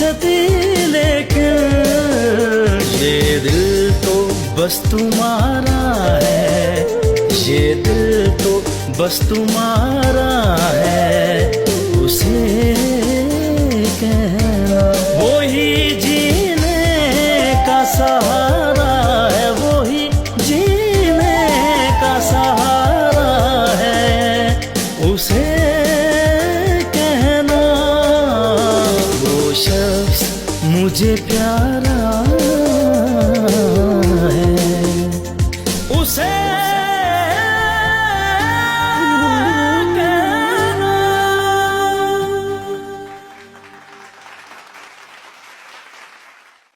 फुर्सती, लेकिन ये दिल तो बस तुम्हारा है, ये दिल तो बस तुम्हारा है। उसे कहना वो ही जीने का सहारा है, वो ही जीने का सहारा है। उसे कहना वो शख्स मुझे प्यारा